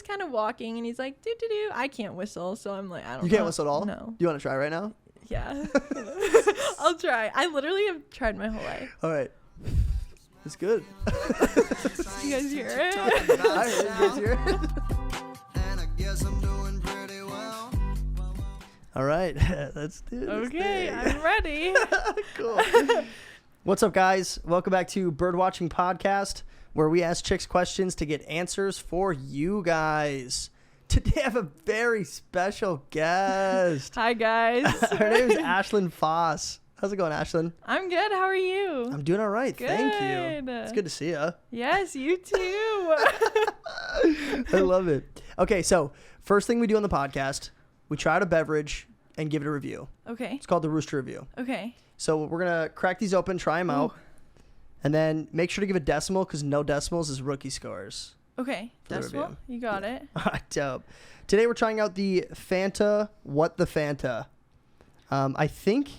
just kind of walking, and he's like, do do do. I can't whistle, so I'm like, I don't know. You can't whistle at all? No. You want to try right now? Yeah. I'll try. I literally have tried my whole life. All right. It's good. You guys hear it? I heard you guys hear it. And I guess I'm doing pretty well. All right. Let's do this Okay, thing. I'm ready. Cool. What's up, guys? Welcome back to Birdwatching Podcast, where we ask chicks questions to get answers for you guys. Today I have a very special guest. Hi, guys. Her name is Ashlyn Foss. How's it going, Ashlyn? I'm good. How are you? I'm doing all right. Thank you. Good. It's good to see you. Yes, you too. I love it. Okay, so first thing we do on the podcast, we try out a beverage and give it a review. Okay. It's called the Rooster Review. Okay. So we're going to crack these open, try them out, and then make sure to give a decimal because no decimals is rookie scores. Okay. For the Decimal. review. You got it. Dope. Today we're trying out the Fanta What the Fanta. I think,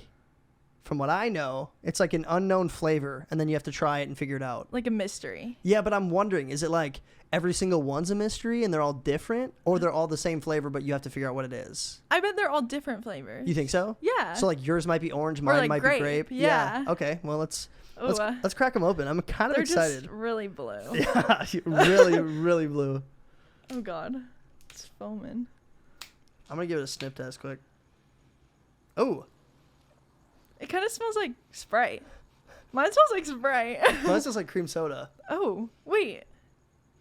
from what I know, it's like an unknown flavor, and then you have to try it and figure it out. Like a mystery. Yeah, but I'm wondering, is it like every single one's a mystery and they're all different, or they're all the same flavor but you have to figure out what it is? I bet they're all different flavors. You think so? Yeah. So like yours might be orange, mine like might grape. be grape. Yeah. Okay. Well, let's Ooh, crack them open. I'm kind of they're excited. just really blue. Yeah, really, really blue. Oh God, it's foaming. I'm gonna give it a snip test quick. Oh, It kind of smells like Sprite. Mine smells like Sprite. well, this is like cream soda. Oh wait,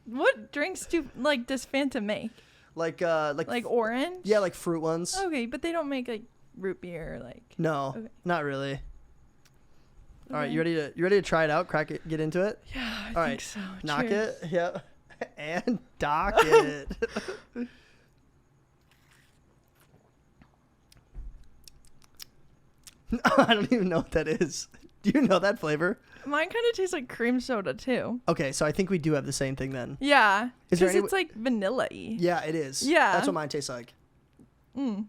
what drinks does Fanta make? Like Orange? yeah, like fruit ones. Okay, but they don't make like root beer or like. No, Okay. not really. All right, Okay. you ready to try it out? Crack it, get into it. Yeah, I All think right, so. knock Cheers. it. Yep, and dock it. I don't even know what that is. Do you know that flavor? Mine kind of tastes like cream soda too. Okay, so I think we do have the same thing then. Yeah, Is there because any it's like vanilla-y. Yeah, it is. Yeah. That's what mine tastes like. Mm.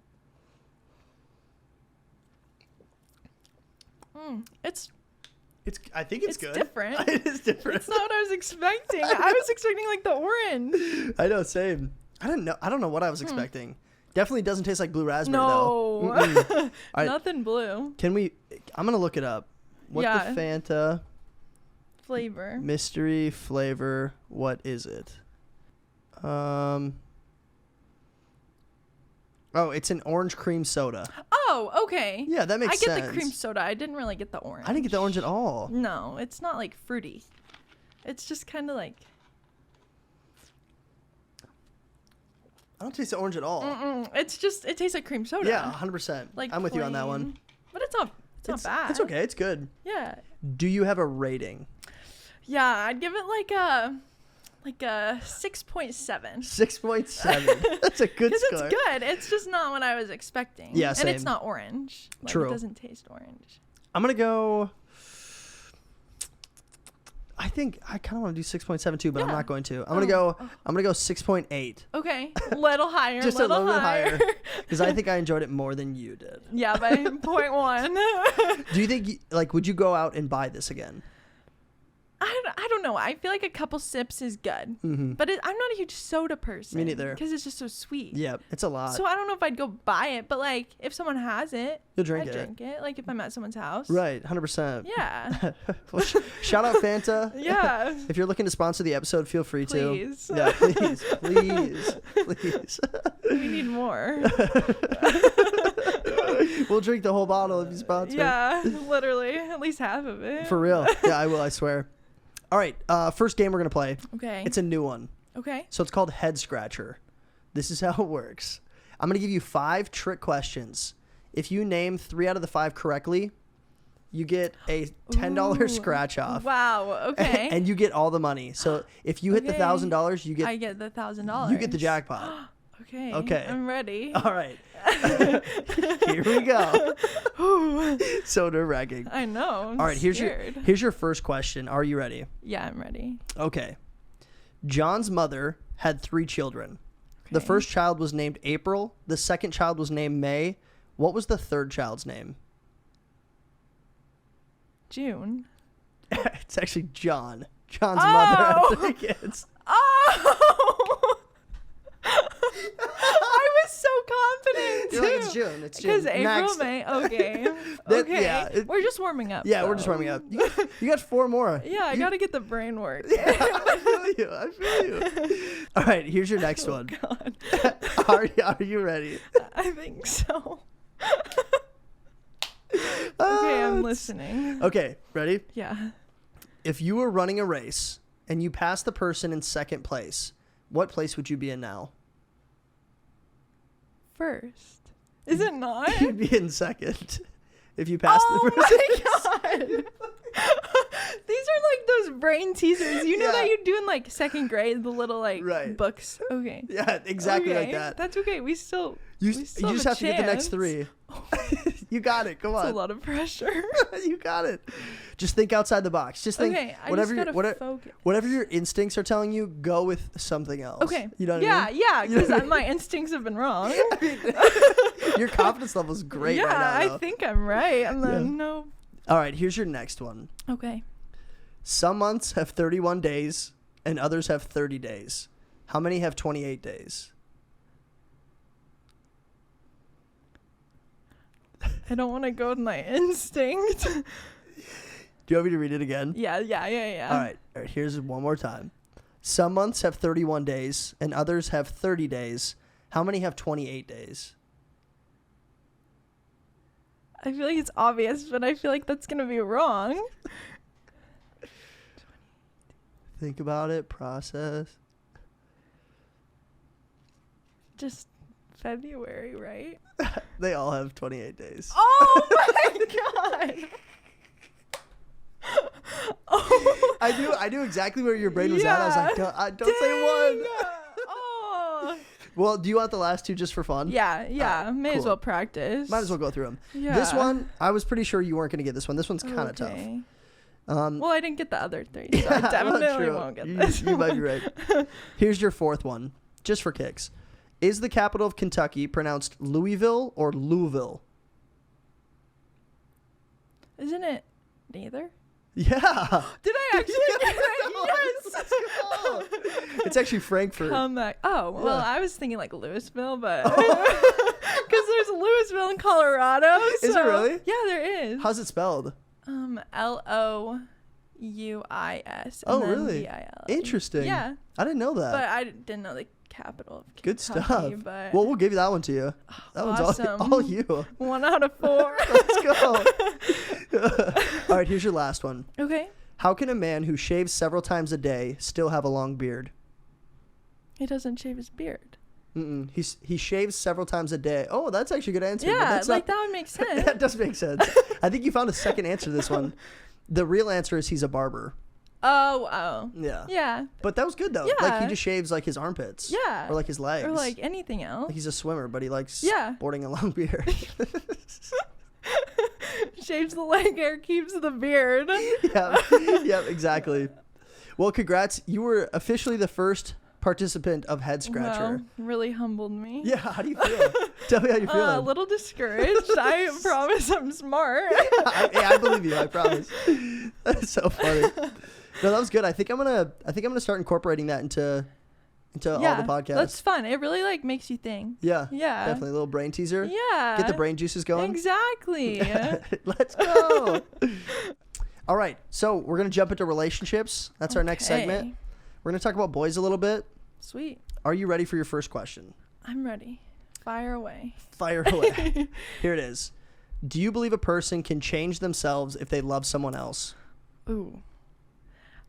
I think it's It's good. different. It is different. It's not what I was expecting. I was expecting like the orange. I know, same. I don't know what I was expecting. Definitely doesn't taste like blue raspberry No. though. Mm-mm. All right, Nothing blue. I'm gonna look it up. What Yeah. the Fanta Flavor. mystery flavor? What is it? Oh, it's an orange cream soda. Oh, okay. Yeah, that makes I get sense. the cream soda. I didn't really get the orange. I didn't get the orange at all. No, it's not like fruity. It's just kind of like. I don't taste the orange at all. It's just it tastes like cream soda. Yeah, 100%. Like I'm with you on that one. plain. But it's not bad. It's okay. It's good. Yeah. Do you have a rating? Yeah, I'd give it like a 6.7. 6.7. That's a good Because score. it's good. It's just not what I was expecting. Yeah, And same. it's not orange. Like, True. It doesn't taste orange. I'm gonna go. I think I kind of want to do 6.7 too, but I'm Yeah. not going to. I'm gonna go 6.8. Okay, little higher. Just a little bit higher. higher, because I think I enjoyed it more than you did. Yeah, by 0.1. Do you think would you go out and buy this again? I don't know. I feel like a couple sips is good. Mm-hmm. But I'm not a huge soda person. Me neither. Because it's just so sweet. Yeah, it's a lot. So I don't know if I'd go buy it, but like if someone has it, You'll drink I'd it. drink it. Like if I'm at someone's house. Right, 100%. Yeah. Well, shout out Fanta. Yeah. If you're looking to sponsor the episode, feel free Please. to. Yeah, please, please. We need more. We'll drink the whole bottle if you sponsor. Yeah, literally. At least half of it. For real. Yeah, I will, I swear. All right, first game we're going to play. Okay. It's a new one. Okay. So it's called Head Scratcher. This is how it works. I'm going to give you 5 trick questions. If you name 3 out of the 5 correctly, you get a $10 Ooh. scratch off. Wow. Okay. And you get all the money. So if you hit the Okay. $1,000, you I get get the $1,000. you get the jackpot. Okay. Okay. I'm ready. All right. Here we go. So nerve-wracking. I know. I'm All right, here's scared. your first question. Are you ready? Yeah, I'm ready. Okay. John's mother had 3 children. The Okay. first child was named April. The second child was named May. What was the third child's name? June. It's actually John. John's mother had 3 kids. Oh! June. It's Because June. April, Next. May. Okay. That- Okay. yeah, We're just warming up. Yeah, we're though. just warming up. You got 4 more. Yeah, I gotta get the brain work. Yeah, I feel you. All right, here's your next one. God. Are you ready? I think so. Okay, I'm listening. Okay, ready? Yeah. If you were running a race and you passed the person in second place, what place would you be in now? First. Is it not? You'd be in second if you passed the person. Oh my god. These are like those brain teasers. You know Yeah. that you do in like second grade, the little like Right. books. Okay. Yeah, exactly like Okay, that. That's okay. We still You still just a have to get the next chance. 3. You got it. Come That's a on. lot of pressure. You got it. Just think outside the box. Just think Okay, I whatever just your, gotta focus. whatever your instincts are telling you, go with something else. Okay. You know what yeah, I mean? yeah, You know because what I mean? my instincts have been wrong. Your confidence level is great yeah, right now. I though. think I'm right. And then Yeah. no. All right, here's your next one. Okay. Some months have 31 days and others have 30 days. How many have 28 days? I don't want to go with my instinct. Do you want me to read it again? yeah. All right, here's one more time. Some months have 31 days and others have 30 days. How many have 28 days? I feel like it's obvious, but I feel like that's gonna be wrong. Think about it, process. Just February, right? They all have 28 days. Oh my god! Oh, I knew exactly where your brain was at. I was like, don't say dang. one. Oh. Well, do you want the last 2 just for fun? Yeah. May as cool. well practice. Might as well go through them. Yeah. This one, I was pretty sure you weren't going to get this one. This one's kind of tough. Okay. Um, Well, I didn't get the other 3, so I well, definitely true. won't get You- this. You might be one. right. Here's your 4th one, just for kicks. Is the capital of Kentucky pronounced Louisville or Louisville? Isn't it neither? Yeah. Did I actually get it? Let's go. It's actually Frankfurt. Come back. Oh, well, Yeah. I was thinking like Louisville, but because there's Louisville in Colorado. Is there really? Yeah, there is. How's it spelled? Louis. Oh, and then really? VIL. Interesting. Yeah, I didn't know that. but I didn't know the capital of Kentucky. Good stuff. But Well, we'll give you that one to you. That one's awesome. all you. 1 out of 4. Let's go. All right, here's your last one. Okay. How can a man who shaves several times a day still have a long beard? He doesn't shave his beard. He shaves several times a day. Oh, that's actually a good answer. but Yeah, that's like not, that would make sense. that does make sense. I think you found a second answer to this one. The real answer is he's a barber. Oh. Yeah. Yeah. But that was good though. Like he Yeah. just shaves like his armpits. Yeah. Or like his legs. Or like anything else. Like he's a swimmer, but he likes Yeah. sporting a long beard. Shaves the leg hair, keeps the beard. yeah, exactly. Well, congrats. You were officially the first participant of Head Scratcher. Wow, really humbled me. Yeah, how do you feel? Tell me how you're feeling. A little discouraged. I promise I'm smart. I believe you. I promise. That's so funny. No, that was good. I think I'm gonna start incorporating that into all the podcasts. That's fun. It really like makes you think. Yeah. Yeah. Definitely a little brain teaser. Yeah. Get the brain juices going. Exactly. Let's go. All right. So we're gonna jump into relationships. That's our next segment. Okay. We're gonna talk about boys a little bit. Sweet. Are you ready for your first question? I'm ready. Fire away. Fire away. Here it is. Do you believe a person can change themselves if they love someone else? Ooh.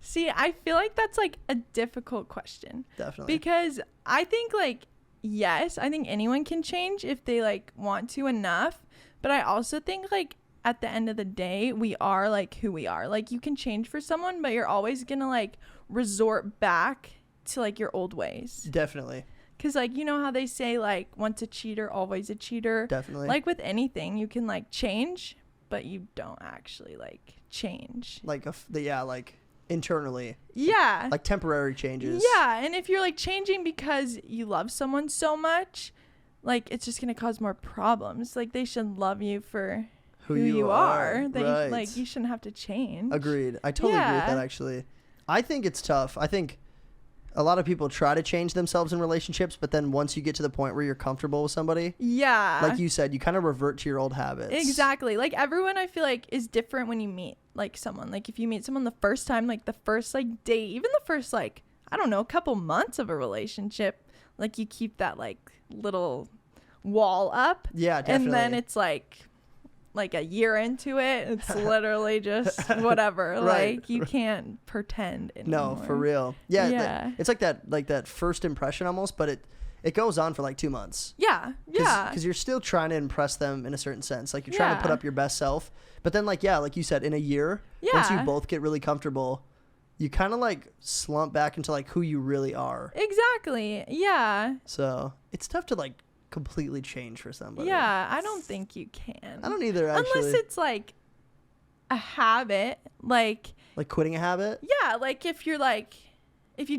See, I feel like that's like a difficult question. Definitely. Because I think like, yes, I think anyone can change if they like want to enough. But I also think like at the end of the day, we are like who we are. Like you can change for someone, but you're always going to like resort back to like your old ways. Definitely. Because like, you know how they say like once a cheater, always a cheater. Definitely. Like with anything, you can like change, but you don't actually like change. Like like internally. Yeah. Like temporary changes. Yeah, and if you're like changing because you love someone so much, like it's just gonna cause more problems. Like they should love you for who you are. They Right. like you shouldn't have to change. Agreed. I totally agree with Yeah. that actually. I think it's tough. I think a lot of people try to change themselves in relationships, but then once you get to the point where you're comfortable with somebody, yeah, like you said, you kind of revert to your old habits. Exactly. Like everyone, I feel like, is different when you meet like someone. Like if you meet someone the first time, like the first like date, even the first like, I don't know, a couple months of a relationship, like you keep that like little wall up. Yeah, definitely. And then it's like a year into it, it's literally just whatever. Right. Like you can't pretend anymore. No, for real. Yeah, Yeah. it's like that first impression almost, but it goes on for like 2 months. Yeah. Yeah. Because you're still trying to impress them in a certain sense. Like you're trying to put up your best self. But then like you said, in a year, once you both get really comfortable, you kind of like slump back into like who you really are. Exactly. Yeah. So it's tough to like completely change for somebody. Yeah, I don't think you can. I don't either, actually. Unless it's like a habit, like quitting a habit. Yeah, like if you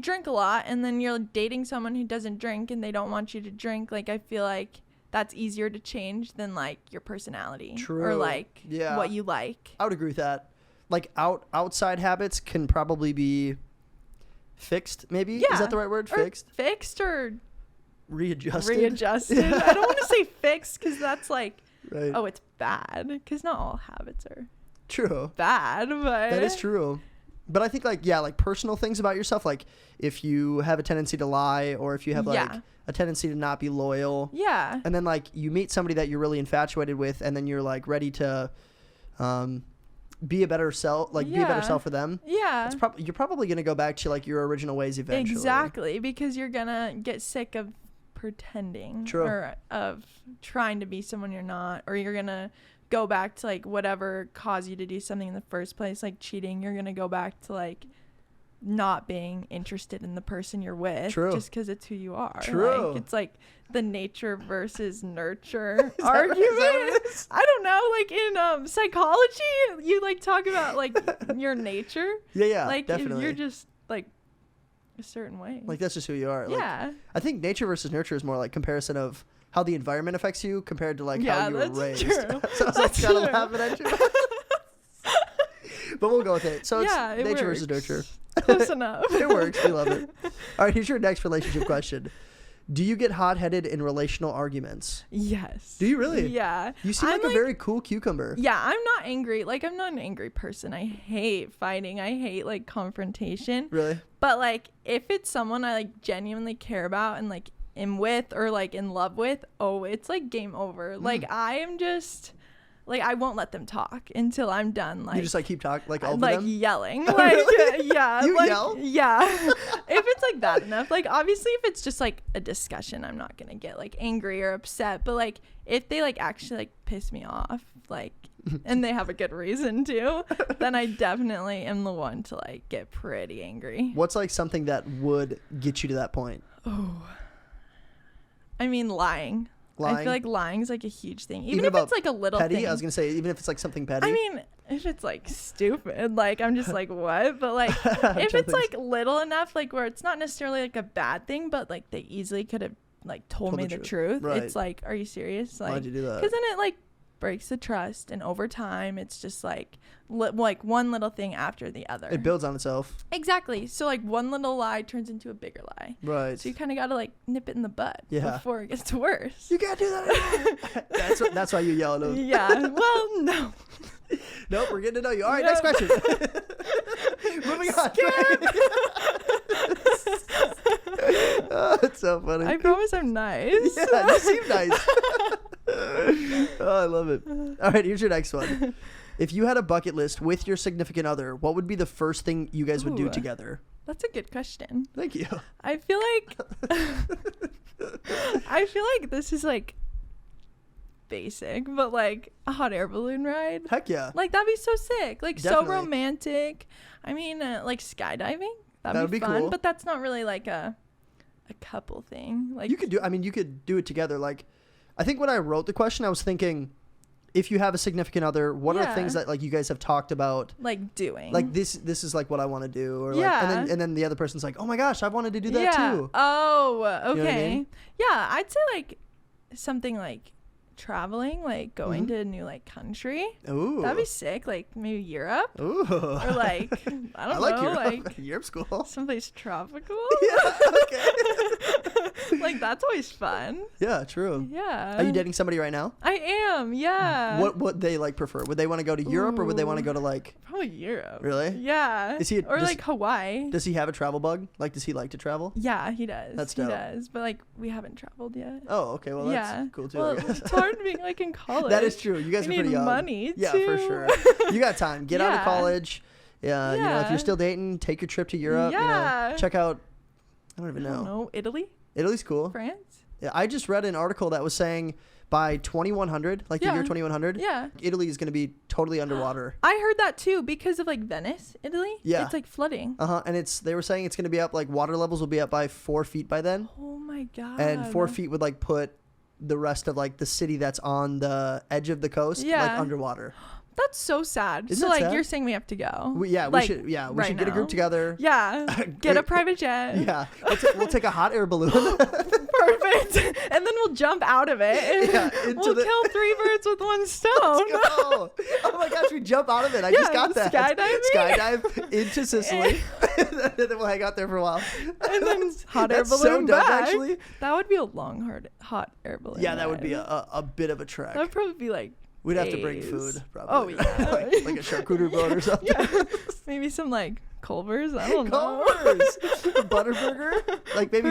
drink a lot and then you're dating someone who doesn't drink and they don't want you to drink, like I feel like that's easier to change than like your personality. True. Or like Yeah. what you like. I would agree with that. Like outside habits can probably be fixed, maybe. Yeah. Is that the right word? Or Fixed or readjusted. I don't want to say fixed because that's like, Right. oh, it's bad. Because not all habits are True. bad, but That is true. But I think like personal things about yourself, like if you have a tendency to lie or if you have like a tendency to not be loyal. Yeah. And then like you meet somebody that you're really infatuated with and then you're like ready to be a better self, be a better self for them. Yeah. You're probably going to go back to like your original ways eventually. Exactly, because you're going to get sick of pretending. True. Or of trying to be someone you're not, or you're going to go back to like whatever caused you to do something in the first place, like cheating. You're going to go back to like not being interested in the person you're with. True. Just because it's who you are. True. Like, it's like the nature versus nurture argument. I don't know, like in psychology you like talk about like your nature. Yeah, Like definitely. if you're just like a certain way. Like that's just who you are. Yeah. Like, I think nature versus nurture is more like comparison of how the environment affects you compared to like how you were raised. True. Sounds like kind of laughing at you. But we'll go with it. So it's it nature works. versus nurture. Close enough. It works. We love it. All right, here's your next relationship question. Do you get hot-headed in relational arguments? Yes. Do you really? Yeah. You seem like a very cool cucumber. Yeah, I'm not angry. Like, I'm not an angry person. I hate fighting. I hate, like, confrontation. Really? But, like, if it's someone I, like, genuinely care about and, like, am with or, like, in love with, oh, it's, like, game over. Like, I am just... Like, I won't let them talk until I'm done. Like, you just, like, keep talking, like, over like them? yelling. Oh, Like, really? yeah. You like, yell? Yeah. If it's, like, that enough. Like, obviously, if it's just, like, a discussion, I'm not going to get, like, angry or upset. But, like, if they, like, actually, like, piss me off, like, and they have a good reason to, then I definitely am the one to, like, get pretty angry. What's, like, something that would get you to that point? Oh. I mean, lying. I feel like lying's like a huge thing. Even if it's like a little petty, thing. I was going to say, even if it's like something petty. I mean, if it's like stupid, like I'm just like, what? But like if it's like little enough, like where it's not necessarily like a bad thing, but like they easily could have like told me the truth. Right. It's like, are you serious? Like, why'd you do that? Because then it like breaks the trust, and over time it's just like like one little thing after the other. It builds on itself. Exactly. So like one little lie turns into a bigger lie. Right. So you kind of got to like nip it in the bud before it gets worse. You can't do that. That's why you yell at them. Yeah. Well, no. Nope, we're getting to know you. All right, next question. Moving on. Oh, it's so funny. I promise I'm nice. Yeah, you seem nice. Oh, I love it. All right, here's your next one. If you had a bucket list with your significant other, what would be the first thing you guys would do together? That's a good question. Thank you. I feel like this is like basic, but like a hot air balloon ride. Heck yeah. Like that'd be so sick. Like Definitely. so romantic. I mean, like skydiving. That'd be fun, cool. but that's not really like a couple thing. Like you could do it together. Like, I think when I wrote the question, I was thinking, if you have a significant other, what are things that like you guys have talked about, like doing, like this is like what I want to do, or yeah, like, and then the other person's like, oh my gosh, I wanted to do that too. Oh, okay. You know what I mean? Yeah, I'd say like something like traveling, like going to a new like country. Ooh. That'd be sick. Like maybe Europe. Ooh. Or like I don't know, Europe. like Europe's cool. someplace tropical. Yeah. Okay. Like that's always fun. Yeah. True. Yeah. Are you dating somebody right now? I am. Yeah. What would they like prefer? Would they want to go to Europe or would they want to go to like? Probably Europe. Really? Yeah. Does like Hawaii. Does he have a travel bug? Like, does he like to travel? Yeah, he does. That's he dope. does. But like we haven't traveled yet. Oh, okay. Well, that's cool too. Well, I guess. it's hard being like in college. That is true. You guys You are pretty need young. money, Yeah, for too. sure. You got time. Get out of Yeah. college. Yeah. You know, if Yeah. you're still dating, take your trip to Europe. You know, Yeah. check out. I don't even I don't know. know. Italy, Italy's cool. France. Yeah, I just read an article that was saying by 2100, like the Yeah. year 2100, Yeah. Italy is going to be totally underwater. I heard that too because of like Venice, Italy. Yeah. It's like flooding. And they were saying it's going to be up, like water levels will be up by 4 feet by then. Oh my god. And 4 feet would like put the rest of like the city that's on the edge of the coast like Yeah. underwater. That's so sad. Isn't So that like sad? you're saying we have to go. We Like, should we right should get a group now. together. Yeah. Get a private jet. Yeah. We'll take a hot air balloon. Perfect. And then we'll jump out of it. Yeah, We'll kill 3 birds with one stone. Let's go. Oh my gosh, we jump out of it. I Yeah, just got that. skydiving. Skydive into Sicily. And then we'll hang out there for a while. And then hot air That's so balloon dumb, back. actually. That would be a long, hot air balloon. Yeah, that would be ride. a bit of a trek. That would probably be like We'd have to bring days. food, probably. Oh yeah. like a charcuterie board or something. Yeah. Maybe some like Culvers. I don't know. Culvers. A Butterburger. Like maybe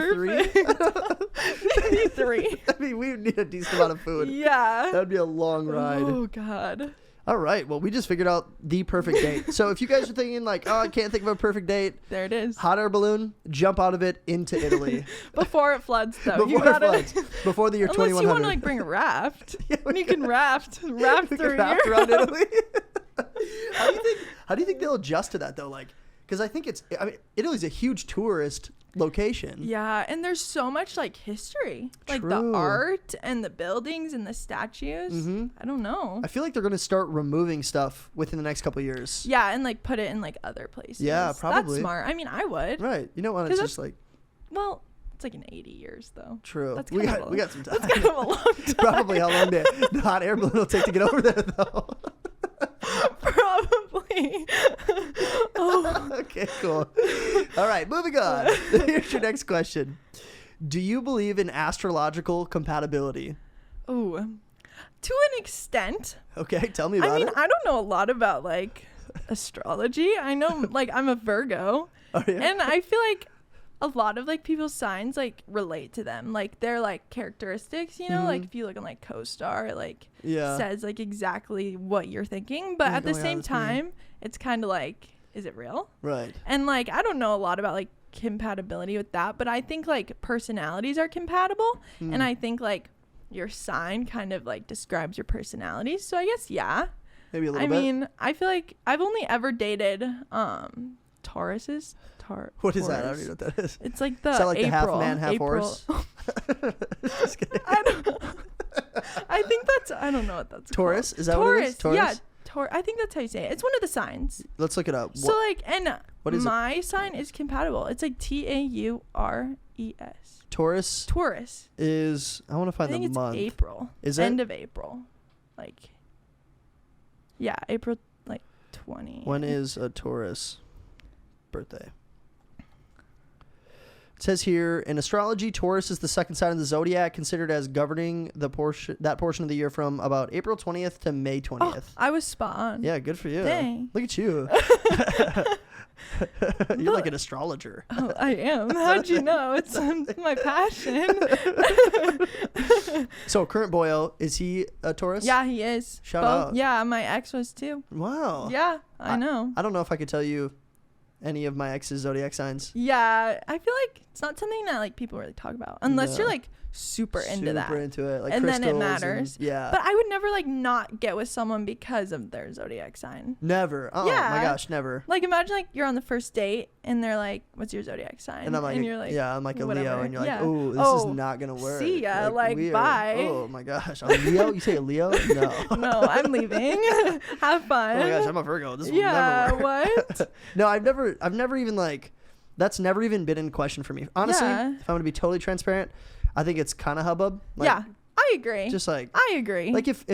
Maybe 3. I mean, we would need a decent amount of food. Yeah. That would be a long ride. Oh god. All right. Well, we just figured out the perfect date. So if you guys are thinking like, oh, I can't think of a perfect date, There it is. hot air balloon, jump out of it into Italy. Before it floods though. Before it floods. Before the year Unless 2100. you want to like bring a raft. Yeah, And you can raft we through could raft around Italy. How do you think they'll adjust to that though? Like, because I think Italy's a huge tourist location. Yeah, and there's so much like history, like the True. art and the buildings and the statues. Mhm. I don't know. I feel like they're going to start removing stuff within the next couple of years. Yeah, and like put it in like other places. Yeah, probably. That's smart. I mean, I would. Right. You don't want 'Cause to just like. Well, it's like in 80 years though. True. That's we kind of got we got some time. That's kind of a long time. Probably how long the hot air balloon will take to get over there though. Probably. Oh. Okay, cool. All right, moving on. Here's your next question. Do you believe in astrological compatibility? Ooh. To an extent. Okay, tell me about I mean, it. I don't know a lot about like astrology. I know like I'm a Virgo. Oh, yeah? And I feel like a lot of like people's signs like relate to them. Like their like characteristics, you know, like if you look on like CoStar, it like Yeah. says like exactly what you're thinking. But Like, at the oh, yeah, same that's me. time, it's kind of like, is it real? Right. And like I don't know a lot about like compatibility with that, but I think like personalities are compatible. And I think like your sign kind of like describes your personality. So I guess yeah. Maybe a little I bit. mean, I feel like I've only ever dated Tauruses. What is that? I don't Taurus. even know what that is. It's like the Is that like the April, half man, half April. horse? Just kidding. I don't know. I think that's, I don't know what that's Taurus? called. Is that what it is? Taurus? Yeah. I think that's how you say it. It's one of the signs. Let's look it up. So like, and what is it? my sign is compatible. It's like Taures. Taurus Taurus. is, I want to I find think the it's month. April. Is it? End of April. Like, yeah, April like 20. When is a Taurus birthday? It says here, in astrology, Taurus is the second sign of the zodiac, considered as governing that portion of the year from about April 20th to May 20th. Oh, I was spot on. Yeah, good for you. Dang. Look at you. You're like an astrologer. Oh, I am. How'd you know? It's my passion. So, current boyo, is he a Taurus? Yeah, he is. Shout Both. out. Yeah, my ex was too. Wow. Yeah, I know. I don't know if I could tell you any of my ex's zodiac signs. Yeah, I feel like it's not something that like people really talk about unless No. you're like super into that. Super into it. Like And then it crystals matters. yeah. But I would never like not get with someone because of their zodiac sign. Never. Oh Yeah. my gosh, never. Like imagine like you're on the first date and they're like, "What's your zodiac sign?" And I'm like, you're like, yeah, I'm like a whatever. Leo, and you're like, Yeah. oh, this Oh, is not gonna work. see ya, like, weird. bye. Oh my gosh, I'm a Leo. You say a Leo? No. No, I'm leaving. Have fun. Oh my gosh, I'm a Virgo. This will yeah, never work. what? No, I've never even like, that's never even been in question for me. Honestly, Yeah. if I'm gonna be totally transparent, I think it's kind of hubbub. Like, Yeah. I agree. Just like I agree. Like if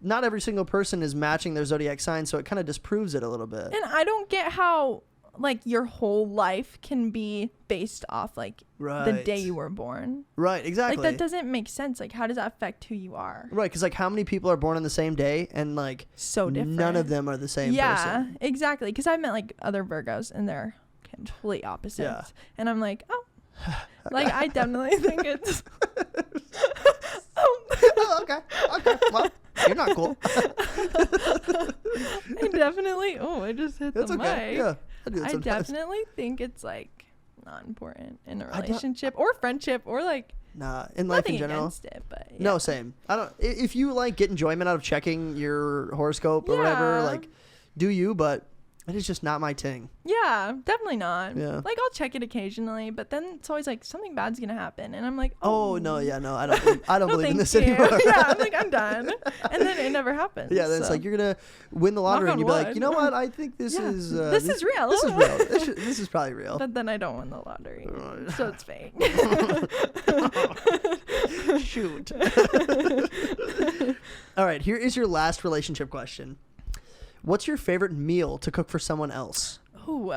not every single person is matching their zodiac sign, so it kind of disproves it a little bit. And I don't get how like your whole life can be based off like the day you were born. Right, exactly. Like that doesn't make sense. Like how does that affect who you are? Right, because like how many people are born on the same day and like so different. None of them are the same person. Yeah, exactly. Because I've met like other Virgos and they're complete opposites. Yeah. And I'm like, oh, like I definitely think it's. Oh, okay. Well, you're not cool. I definitely. Oh, I just hit That's the okay. mic. Yeah, I definitely think it's like not important in a relationship or friendship or like. Nah, in life in general. Against it, but yeah. No, same. I don't. If you like get enjoyment out of checking your horoscope or whatever, like, do you? But it is just not my thing. Yeah, definitely not. Yeah. Like I'll check it occasionally, but then it's always like something bad's gonna happen, and I'm like, oh no, I don't believe in this anymore. Yeah, I'm like I'm done, and then it never happens. Yeah, then it's like you're gonna win the lottery, and you'd be like, you know what? I think this is this is real. This is real. This is probably real. But then I don't win the lottery, so it's fake. Shoot. All right, here is your last relationship question. What's your favorite meal to cook for someone else? Oh,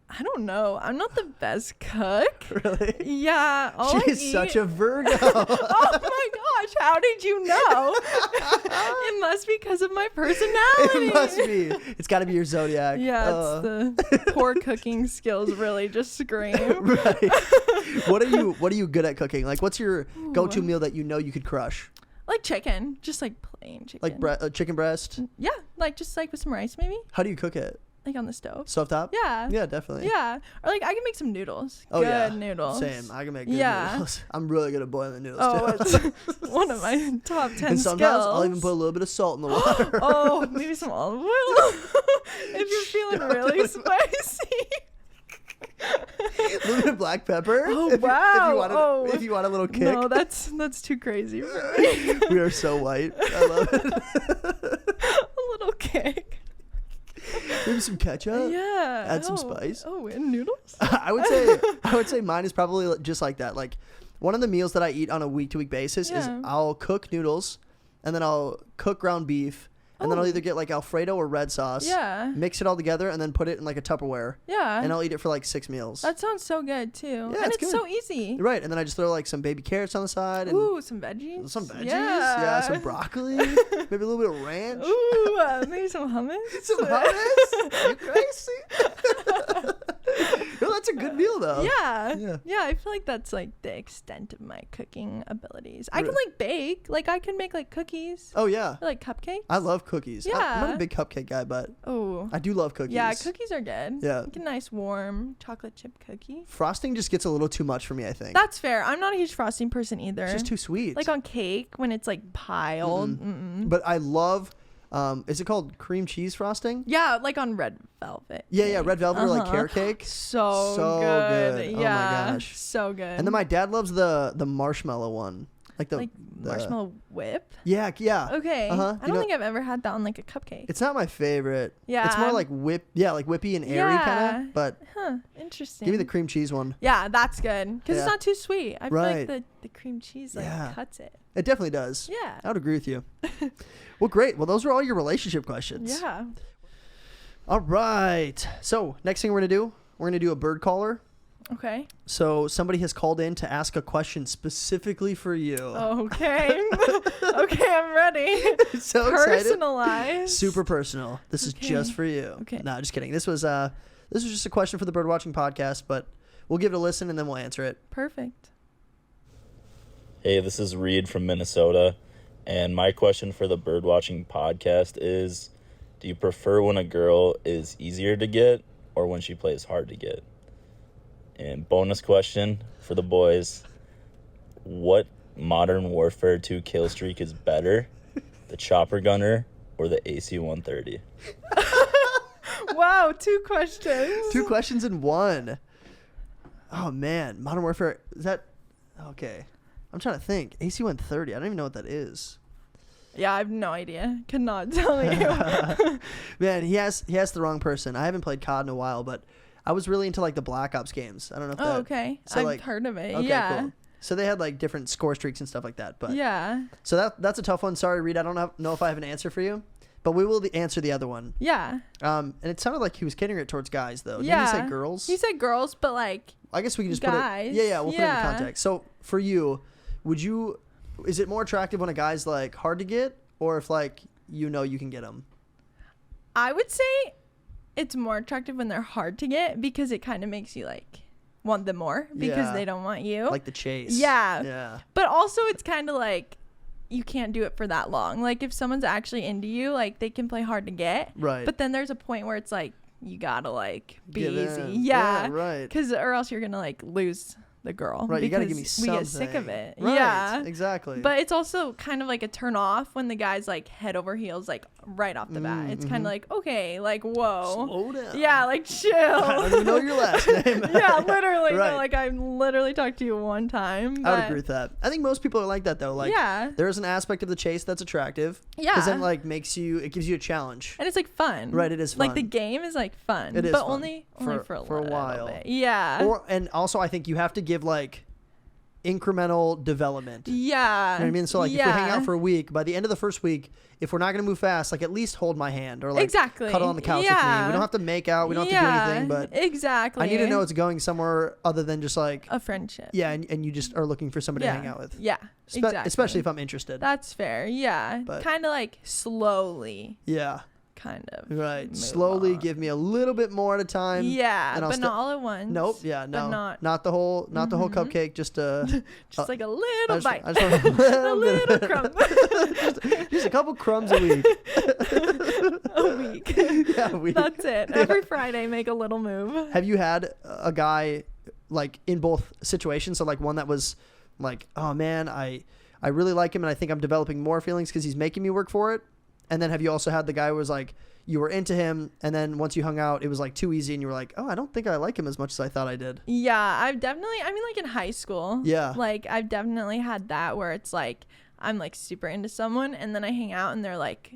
I don't know. I'm not the best cook. Really? Yeah. She's such a Virgo. Oh my gosh. How did you know? It must be because of my personality. It must be. It's got to be your zodiac. Yeah, it's the poor cooking skills really just scream. Right. What are you good at cooking? Like, what's your go-to meal that you know you could crush? Like chicken, just like plain chicken. Like chicken breast? Yeah, like just like with some rice maybe. How do you cook it? Like on the stove. Stovetop? Yeah. Yeah, definitely. Yeah. Or like I can make some noodles. Oh, good noodles. Same. I can make good noodles. I'm really good at boiling noodles too. It's one of my top 10 and sometimes skills. I'll even put a little bit of salt in the water. Oh, maybe some olive oil. If you're feeling really spicy. A little bit of black pepper. Oh, wow. If you want a little kick. No, that's too crazy for me. We are so white. I love it. A little kick. Maybe some ketchup. Yeah. Add some spice. Oh, and noodles? I would say mine is probably just like that. Like one of the meals that I eat on a week-to-week basis is I'll cook noodles and then I'll cook ground beef. And then I'll either get like Alfredo or red sauce. Yeah. Mix it all together and then put it in like a Tupperware. Yeah. And I'll eat it for like 6 meals. That sounds so good too. Yeah, and it's so easy. Right. And then I just throw like some baby carrots on the side. And ooh, some veggies. Some veggies. Yeah. Some broccoli. Maybe a little bit of ranch. Ooh, maybe some hummus. Some hummus? You crazy? No, that's a good meal though. Yeah. I feel like that's like the extent of my cooking abilities. I can like bake. Like I can make like cookies. Oh yeah. Or, like cupcakes. I love cookies. Yeah. I'm not a big cupcake guy, but I do love cookies. Yeah, cookies are good. Yeah. Like a nice warm chocolate chip cookie. Frosting just gets a little too much for me, I think. That's fair. I'm not a huge frosting person either. It's just too sweet. Like on cake when it's like piled. But I love is it called cream cheese frosting? Yeah, like on red velvet. Yeah, red velvet or like carrot cake. So good. Yeah. Oh my gosh. So good. And then my dad loves the marshmallow one. Like the marshmallow whip? Yeah. Okay. I don't think I've ever had that on like a cupcake. It's not my favorite. Yeah. It's more like like whippy and airy kind of. But interesting. Give me the cream cheese one. Yeah, that's good. Because it's not too sweet. I feel like the cream cheese cuts it. It definitely does. Yeah. I would agree with you. Well, great. Well, those were all your relationship questions. Yeah. All right. So next thing we're going to do a bird caller. Okay. So somebody has called in to ask a question specifically for you. Okay. Okay, I'm ready. So personalized. Excited. Super personal. This is just for you. Okay. No, just kidding. This was just a question for the Birdwatching Podcast, but we'll give it a listen and then we'll answer it. Perfect. Hey, this is Reed from Minnesota, and my question for the Birdwatching Podcast is, do you prefer when a girl is easier to get or when she plays hard to get? And bonus question for the boys, what Modern Warfare 2 kill streak is better, the Chopper Gunner or the AC-130? Wow, 2 questions. 2 questions in one. Oh, man. Modern Warfare, is that... Okay. I'm trying to think. AC-130, I don't even know what that is. Yeah, I have no idea. Could not tell you. Man, he has the wrong person. I haven't played COD in a while, but I was really into like the Black Ops games. I don't know if okay. So, I've heard of it. Okay, yeah. cool. So they had like different score streaks and stuff like that. But Yeah. so that's a tough one. Sorry, Reed. I don't know if I have an answer for you, but we will answer the other one. Yeah. And it sounded like he was catering it towards guys though. Yeah. Didn't he say girls? He said girls, but like I guess we can just guys. put it. Yeah, we'll put it in Yeah. context. So for you, is it more attractive when a guy's like hard to get, or if like you can get them? I would say it's more attractive when they're hard to get because it kind of makes you like want them more because Yeah. they don't want you. Like the chase. Yeah. Yeah. But also it's kind of like you can't do it for that long. Like if someone's actually into you, like they can play hard to get. Right. But then there's a point where it's like you gotta like be Give easy. in. Yeah. Right. Because or else you're gonna like lose the girl. Right. You gotta give me because something. we get sick of it. Right, Yeah. Exactly. But it's also kind of like a turn off when the guy's like head over heels, like right off the bat. It's kind of like, okay, like, whoa. slow down. Yeah, like chill. I don't even know your last name. Yeah, literally. Right. No, like I literally talked to you one time. I would but- agree with that. I think most people are like that though. Like, yeah. there's an aspect of the chase that's attractive. Yeah. Because then like it gives you a challenge. And it's like fun. Right, it is Like fun. the game is like fun. It is but fun. only for a little while. bit. Yeah. And also I think you have to give like incremental development. yeah. You know what I mean? So like if we hang Yeah. out for a week, by the end of the first week, if we're not gonna move fast, like at least hold my hand or like Exactly. cuddle on the couch with me. Yeah. We don't have to make out. We don't have to do anything, but exactly. I need to know it's going somewhere other than just like a friendship. yeah, and you just are looking for somebody yeah. to hang out with. Yeah. Exactly. Especially if I'm interested. That's fair. Yeah. But- Kind of like slowly. Yeah. Kind of. Right. move Slowly on. give me a little bit more at a time. Yeah, and I'll but not all at once. Nope. Yeah. But No. not the whole Mhm. cupcake. Just just like a little bite. I just want a little crumb. just a couple crumbs a week. A week. Yeah, a week. That's it. Every Friday, make a little move. Have you had a guy like in both situations? So like one that was like, oh man, I really like him and I think I'm developing more feelings because he's making me work for it. And then have you also had the guy who was like, you were into him and then once you hung out, it was like too easy and you were like, oh, I don't think I like him as much as I thought I did. Yeah, I mean, like in high school. Yeah. Like, I've definitely had that where it's like, I'm like super into someone and then I hang out and they're like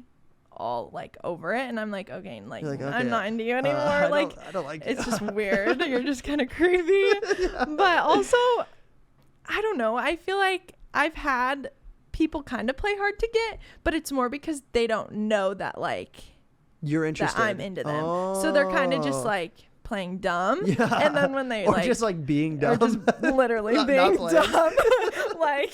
all like over it. And I'm like, okay, like, You're like, okay, I'm not into you anymore. I don't like you. It's just weird. You're just kind of creepy. But also, I don't know. I feel like I've had people kind of play hard to get, but it's more because they don't know that like You're interested. that I'm into them. So they're kind of just Oh. like playing dumb. Yeah. And then when they or like just like being or dumb. just literally Not being playing. dumb. Like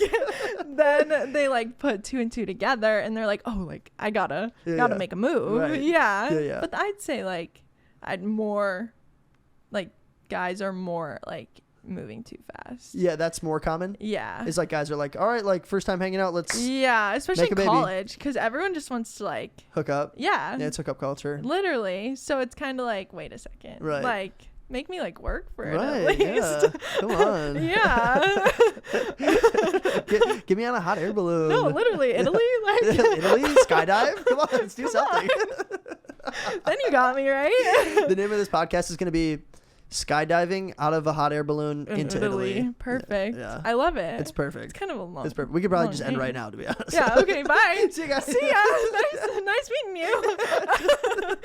then they like put two and two together and they're like, oh, like I gotta Yeah. make a move. Right. Yeah. Yeah. But I'd say like I'd more like guys are more like moving too fast. Yeah, that's more common. Yeah. It's like guys are like, all right, like first time hanging out, let's Yeah, especially Make a in baby. college because everyone just wants to like hook up. yeah. Yeah, it's hookup culture. Literally. So it's kind of like, wait a second. Right. Like, make me like work for it Right, at least. yeah. Come on. Yeah. Get me on a hot air balloon. No, literally, Italy. Like, Italy, skydive. Come on, let's do something. then you got me right. The name of this podcast is going to be skydiving out of a hot air balloon In into Italy. Perfect. Yeah. I love it. It's perfect. It's kind of a long. It's perfect. We could probably long just end name. right now, to be honest. Yeah. Okay. Bye. See you guys. See ya. Nice meeting you.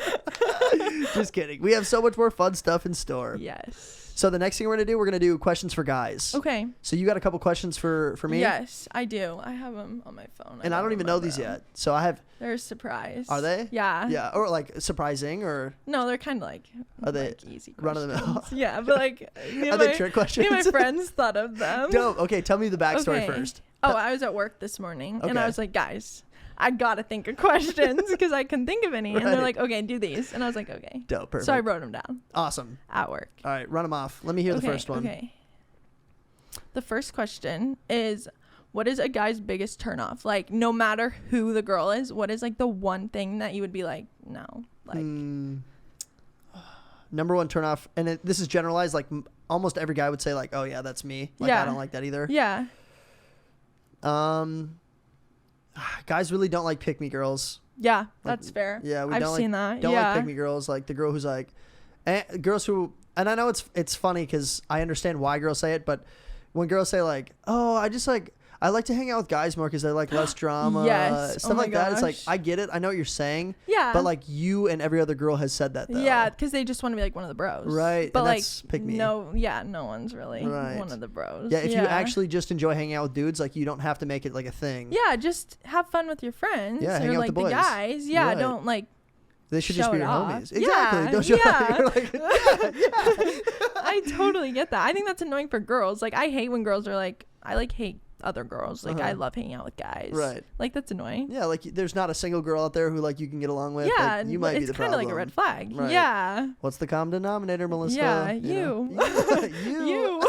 Just kidding. We have so much more fun stuff in store. Yes. So the next thing we're going to do questions for guys. Okay. So you got a couple questions for me? Yes, I do. I have them on my phone. And I don't even know these yet. So I have, They're a surprise. Are they? Yeah. yeah, or like surprising or No, they're kind of like Are they like easy run of the mill? questions. Yeah, but like me are and they my- trick Me questions? and my friends thought of them. Dope. Okay, tell me the backstory Okay. first. Oh, I was at work this morning and Okay. I was like, guys, I gotta think of questions because I couldn't think of any. And they're Right. like, okay, do these. And I was like, okay. Dope. Perfect. So I wrote them down Awesome. at work. All right, run them off. Let me hear the first one. Okay. The first question is, what is a guy's biggest turnoff? Like, no matter who the girl is, what is like the one thing that you would be like, no, like, Number one turnoff, and this is generalized. Like almost every guy would say, like, "Oh yeah, that's me." Like Yeah. I don't like that either. yeah, Guys really don't like pick me girls. yeah, that's fair. Yeah, we I've don't seen like, that. Don't yeah. like pick me girls. Like the girl who's like, girls who, and I know it's funny because I understand why girls say it, but when girls say like, "Oh, I like to hang out with guys more because I like less drama. Yes. Stuff Oh my like that. It's like, gosh. I get it. I know what you're saying. Yeah. But like you and every other girl has said that though. Yeah, because they just want to be like one of the bros. Right, But and like, that's pick me. no one's really Right. one of the bros. Yeah, if you actually just enjoy hanging out with dudes, like you don't have to make it like a thing. Yeah, just have fun with your friends. Yeah, hang or out like with the boys. guys. Yeah, Right. don't like. They should just show be it your off. homies. Exactly. Yeah, Don't show yeah. You're like, yeah. I totally get that. I think that's annoying for girls. Like, I hate when girls are like, I like hate other girls. Like, I love hanging out with guys. Right. Like, that's annoying. Yeah, like there's not a single girl out there who like you can get along with. Yeah, Like, you might be the it's kind of problem. like a red flag. Right. Yeah. What's the common denominator, Melissa? Yeah, know? you. You.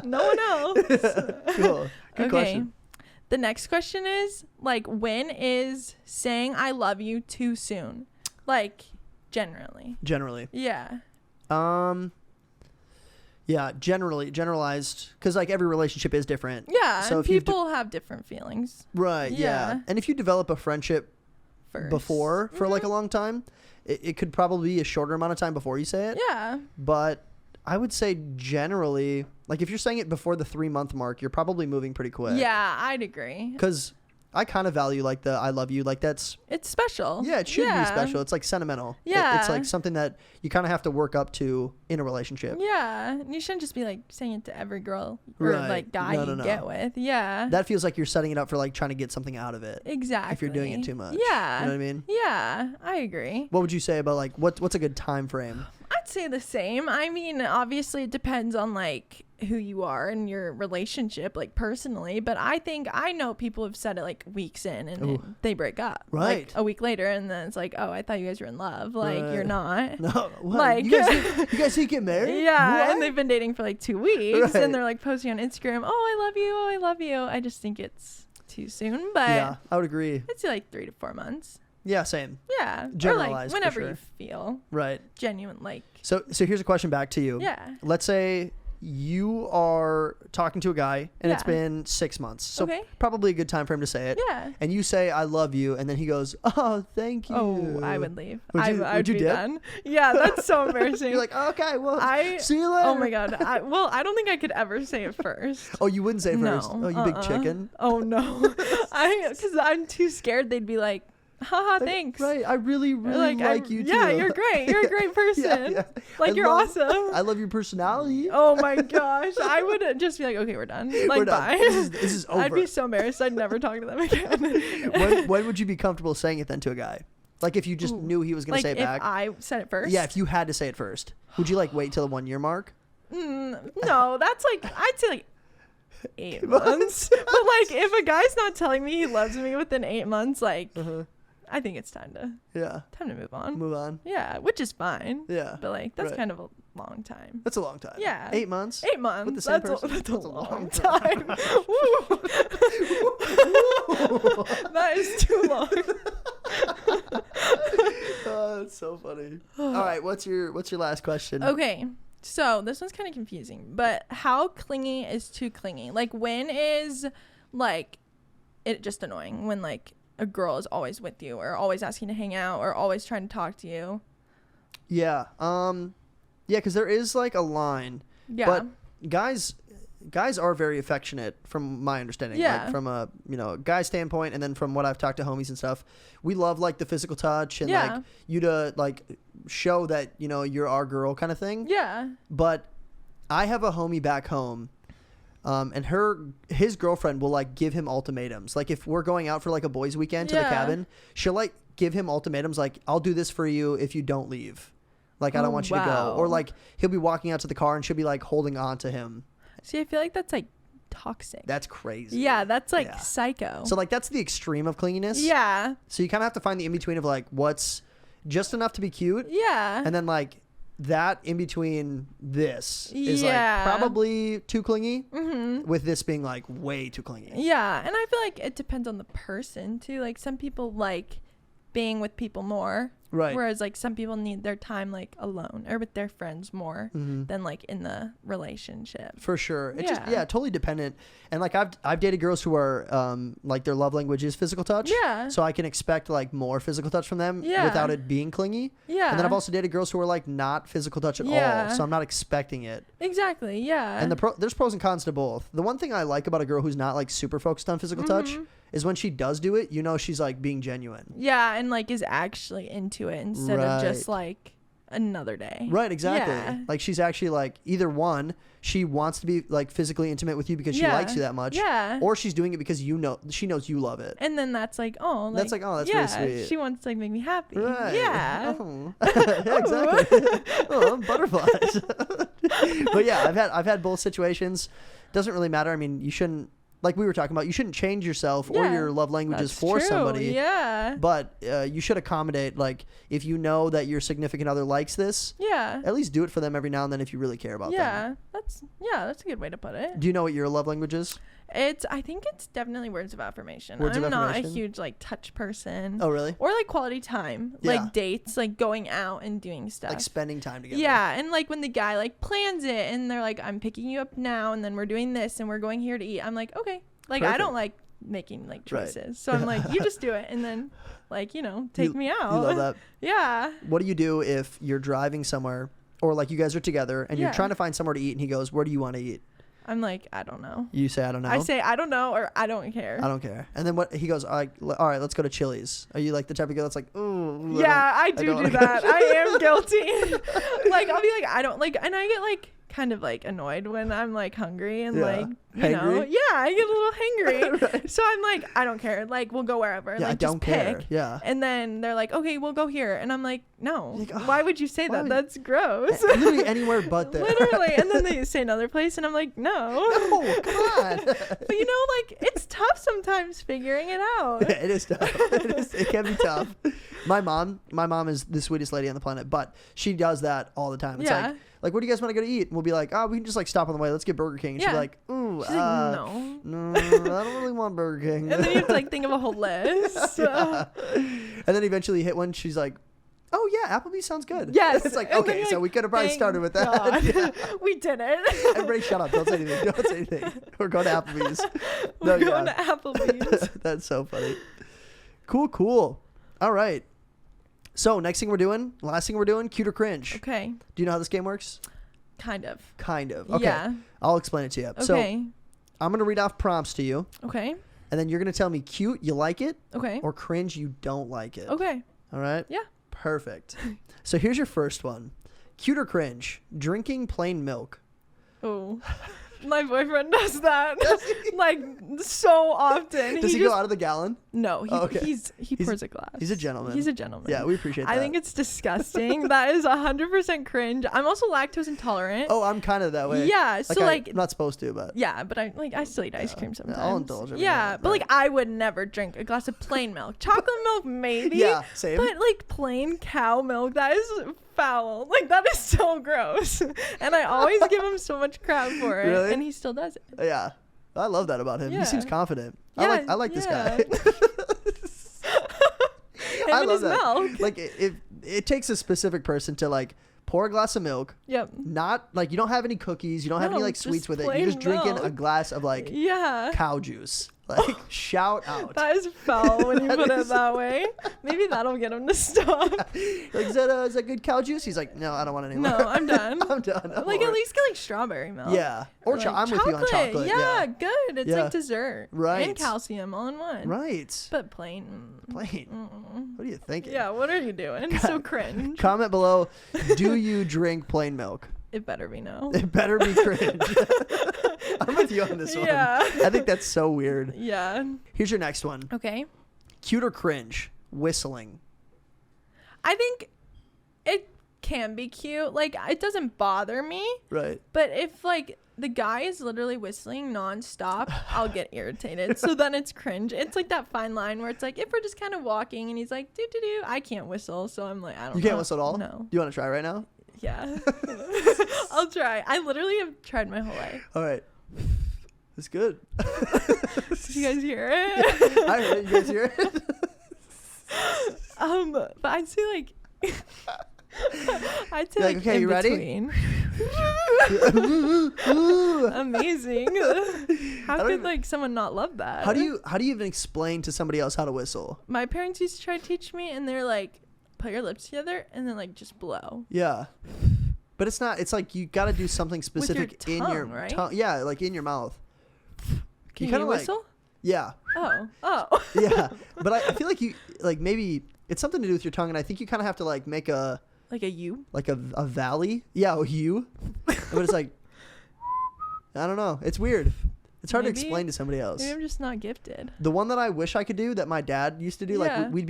No one else. Cool. Good Okay. question. The next question is, like, when is saying I love you too soon? Like, generally. Generally. Yeah. Yeah, generalized, because like every relationship is different. Yeah, So and if you've people have different feelings Right. Yeah. Yeah. And if you develop a friendship first. before for like a long time, it could probably be a shorter amount of time before you say it. Yeah. But I would say generally, like if you're saying it before the 3-month mark, you're probably moving pretty quick. Yeah, I'd agree. Because I kind of value like the I love you. Like that's, It's special. yeah, it should be special. It's like sentimental. Yeah. It's like something that you kind of have to work up to in a relationship. Yeah. And you shouldn't just be like saying it to every girl or Right. like guy No, no, you no. get with. Yeah. That feels like you're setting it up for like trying to get something out of it. Exactly. If you're doing it too much. Yeah. You know what I mean? Yeah, I agree. What would you say about like what's a good time frame? I'd say the same. I mean, obviously it depends on like who you are and your relationship, like personally, but I think I know people have said it like weeks in and then they break up. Right. Like a week later and then it's like, oh, I thought you guys were in love. Like Right. you're not. No, what? Like- you guys think get married? Yeah, What? and they've been dating for like 2 weeks Right. and they're like posting on Instagram, oh, I love you, oh, I love you. I just think it's too soon, but Yeah, I would agree. I'd say like 3 to 4 months. Yeah, same. Yeah. Or Generalized, like for whenever sure. you feel Right. genuine, like, So here's a question back to you. yeah. Let's say you are talking to a guy and it's Yeah. been 6 months. So Okay. probably a good time for him to say it. Yeah. And you say I love you and then he goes, "Oh, thank you." Oh, I would leave. Would you- I would you be dip? done. Yeah, that's so embarrassing. You're like, "Okay, well, I- see you later." oh my god. I don't think I could ever say it first. Oh, you wouldn't say it No. first. Oh, you big chicken. Oh no. Because I'm too scared. They'd be like, haha, thanks. Right. I really, really like you too. Yeah, you're great. You're a great person. Yeah. Like I you're love- awesome. I love your personality. Oh my gosh. I would just be like, okay, we're done. Like, We're done. bye. This is over. I'd be so embarrassed. I'd never talk to them again. when would you be comfortable saying it then to a guy? Like if you just knew he was going like to say it if back. I said it first? Yeah, if you had to say it first. Would you like wait till the 1 year mark? No, that's like, I'd say like 8 months. But like, if a guy's not telling me he loves me within 8 months, like, I think it's time to Yeah. move on. Move on. Yeah, which is fine. Yeah. But like, that's Right. kind of a long time. That's a long time. Yeah. 8 months. 8 months. With the same that's, person? that's a That's a long long time. Woo. That is too long. Oh, that's so funny. All right, what's your last question? Okay. So this one's kind of confusing, but how clingy is too clingy? Like when is like it just annoying when like a girl is always with you or always asking to hang out or always trying to talk to you? Yeah. Yeah, because there is like a line. Yeah. But guys are very affectionate from my understanding. Yeah. Like from a guy standpoint, and then from what I've talked to homies and stuff, we love like the physical touch and Yeah. like you to like show that you're our girl kind of thing. Yeah. But I have a homie back home, and his girlfriend will like give him ultimatums. Like if we're going out for like a boys' weekend to the Yeah. cabin, she'll like give him ultimatums like, "I'll do this for you if you don't leave. Like I don't Oh, want you to go." wow. Or like he'll be walking out to the car and she'll be like holding on to him. See, I feel like that's like toxic. That's crazy. Yeah, that's like Yeah. psycho. So like that's the extreme of clinginess. yeah. So you kind of have to find the in between of like what's just enough to be cute, Yeah. and then like that in between this is Yeah. like probably too clingy. With this being like way too clingy. Yeah, and I feel like it depends on the person too. Like some people like being with people more Right. Whereas like some people need their time like alone or with their friends more than like in the relationship. For sure. It just Yeah. totally dependent. And like I've dated girls who are like their love language is physical touch. Yeah. So I can expect like more physical touch from them Yeah. without it being clingy. Yeah. And then I've also dated girls who are like not physical touch at Yeah. all. So I'm not expecting it. Exactly. Yeah. And there's pros and cons to both. The one thing I like about a girl who's not like super focused on physical touch is when she does do it, you know she's like being genuine. yeah, and like is actually into it instead of just like another day. Right, exactly. Yeah. Like she's actually like either one, she wants to be like physically intimate with you because she Yeah. likes you that much. Yeah. Or she's doing it because she knows you love it. And then that's like, oh, like, That's like, oh, that's yeah, really sweet. she wants to like make me happy. Right. Yeah. Oh. Yeah, exactly. Oh, butterflies. But yeah, I've had both situations. Doesn't really matter. I mean, you shouldn't, like we were talking about, you shouldn't change yourself or Yeah, your love languages That's for true. somebody. Yeah. But you should accommodate, like, if you know that your significant other likes this, Yeah. at least do it for them every now and then if you really care about them. Yeah. That's a good way to put it. Do you know what your love language is? I think it's definitely words of affirmation. Words of I'm not a affirmation? huge like touch person. Oh, really? Or like quality time. Yeah. Like dates, like going out and doing stuff. Like spending time together. Yeah, and like when the guy like plans it and they're like, I'm picking you up now and then we're doing this and we're going here to eat. I'm like, okay. Like I Perfect. don't like making like Right. choices. So I'm like, you just do it and then like, take me out. You love that. Yeah. What do you do if you're driving somewhere or like you guys are together and you're Yeah. tright to find somewhere to eat and he goes, where do you want to eat? I'm like, I don't know. You say, I don't know. I say I don't know or I don't care. I don't care. And then what he goes, all right, let's go to Chili's. Are you like the type of girl that's like, ooh. Yeah, I don't do wanna go that. to I am guilty. Like I'll be like, I don't like, and I get like kind of like annoyed when I'm like hungry and Yeah. like Hangry? yeah, I get a little hangry. Right. So I'm like, I don't care. Like we'll go wherever. Yeah, like I don't just pick. care. Yeah. And then they're like, okay, we'll go here. And I'm like, no. Like, why would you say why that? would- That's gross. Literally anywhere but there. Literally. And then they say another place and I'm like, no. No, come on. But like it's tough sometimes figuring it out. It is tough. It can be tough. My mom is the sweetest lady on the planet, but she does that all the time. It's Yeah. like, where do you guys want to go to eat? And we'll be like, oh, we can just like stop on the way. Let's get Burger King. And she'll be Yeah. like, ooh, She's like, no. I don't really want Burger King. And then you have to like think of a whole list. Yeah. And then eventually you hit one. She's like, oh yeah, Applebee's sounds good. Yes. It's like, And then okay, you're so like, we could have probably thank started with that. God. Yeah. We did it. Everybody shut up. Don't say anything. Don't say anything. We're going to Applebee's. We're No, going yeah. to Applebee's. That's so funny. Cool. All right. So last thing we're doing, cute or cringe. Okay. Do you know how this game works? Kind of. Kind of. Okay. Yeah. I'll explain it to you. So Okay. I'm going to read off prompts to you, Okay. and then you're going to tell me cute, you like it, Okay. or cringe, you don't like it. Okay. All right? Yeah. Perfect. So here's your first one. Cute or cringe, drinking plain milk. Oh. My boyfriend does that. Like so often. Does he go out of the gallon? No, he Oh, okay. he pours a glass. He's a gentleman. He's a gentleman. Yeah, we appreciate that. I think it's disgusting. That is 100% cringe. I'm also lactose intolerant. Oh, I'm kind of that way. Yeah, so like I'm not supposed to, but yeah, but I still eat ice cream sometimes. I'll indulge every now Yeah, and then, but right. like I would never drink a glass of plain milk. Chocolate milk maybe. Yeah, same. But like plain cow milk, that is foul. Like that is so gross. And I always give him so much crap for it, Really? and he still does it. Yeah, I love that about him. He Yeah. seems confident. Yeah, I like this yeah. guy. Him I and love his that. milk. Like it takes a specific person to like pour a glass of milk. Yep. Not like you don't have any cookies, you don't have any No, like sweets just with it. plain You're just drinking a milk. glass of like Yeah. cow juice. Like shout out. That is foul when you That put it is- that way. Maybe that'll get him to stop. Like is that good cow juice? He's like, no, I don't want any more. No, I'm done. I'm done. I'm Like over at it. least get like strawberry milk. Yeah. Or Like, I'm with you on chocolate. Yeah, good. It's Yeah. like dessert. Right. And calcium all in one. Right. But plain. Plain. What are you thinking? Yeah, what are you doing? So cringe. Comment below. Do you drink plain milk? It better be no. It better be cringe. I'm with you on this one. Yeah. I think that's so weird. Yeah. Here's your next one. Okay. Cute or cringe? Whistling. I think it can be cute. Like it doesn't bother me. Right. But if like the guy is literally whistling nonstop, I'll get irritated. So then it's cringe. It's like that fine line where it's like if we're just kind of walking and he's like do do do, I can't whistle, so I'm like I don't know. You can't whistle at all? No. Do you want to try right now? Yeah. I'll try. I literally have tried my whole life. All right. It's good. Did you guys hear it? I heard it. You guys hear it? But I'd say like I'd say You're like, okay, in you ready? between. Amazing. How don't could even- like someone not love that? How do you even explain to somebody else how to whistle? My parents used to try to teach me, and they're like, put your lips together and then like just blow. Yeah. But it's not. It's like you got to do something With specific your in your tongue, right? tongue. Yeah, like in your mouth. Can kinda you like- whistle? Yeah, Oh. yeah. But I feel like you like maybe it's something to do with your tongue, and I think you kind of have to like make a Like a U? like a valley. Yeah, a U. But it's like I don't know. It's weird. It's hard to Maybe- explain to somebody else. Maybe I'm just not gifted. The one that I wish I could do that my dad used to do, like Yeah. we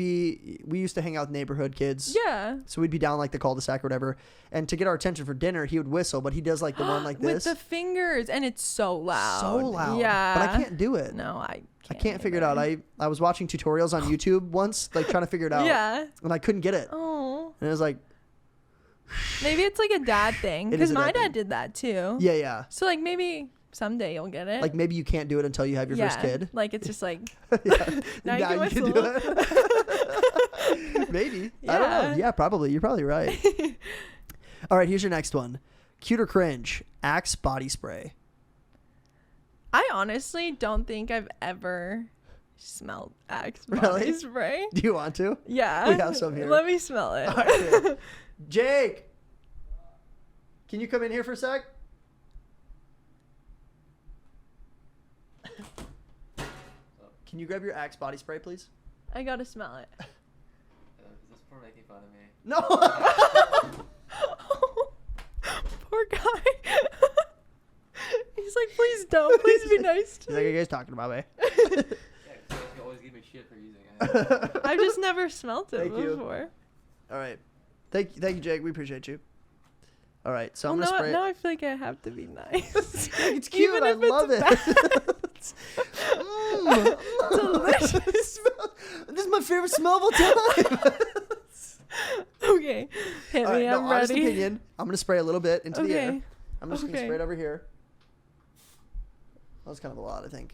used to hang out with neighborhood kids. Yeah. So we'd be down like the cul-de-sac or whatever, and to get our attention for dinner, he would whistle, but he does like the one like With this. the fingers, and it's so loud. So loud. Yeah. But I can't do it. No, I I can't. can't figure it out. I was watching tutorials on YouTube once, like trying to figure it out. Yeah. And I couldn't get it. Oh. And it was like, Maybe it's like a dad thing. It is Because a my dad thing. dad did that too. yeah. So like maybe someday you'll get it. Like maybe you can't do it until you have your first kid. Like it's just like Yeah. now Now you can you can do whistle. it. Maybe. I don't know. Yeah. Yeah, probably. You're probably right. All right, here's your next one. Cute or cringe? Axe body spray. I honestly don't think I've ever smelled Axe body Really? spray. Do you want to? Yeah. We have some here. Let me smell it. All right, here. Jake, can you come in here for a sec? Can you grab your Axe body spray, please? I gotta smell it. Is this for making fun of me? No. Poor guy. He's like, please don't. Please be nice to He's like, me. you guys talking about me? Yeah, you guys can always give me shit for using it. I've just never smelt it Thank you. before. All right. Thank you, Jake. We appreciate you. All right, so Well, I'm gonna now, spray. now I feel like I have to be nice. It's cute. Even I if it's love it. Delicious. This is my favorite smell of all time. Okay. Hit All me. right, I'm honest ready. opinion. I'm gonna spray a little bit into the air. Okay. I'm just gonna Okay. spray it over here. That was kind of a lot, I think.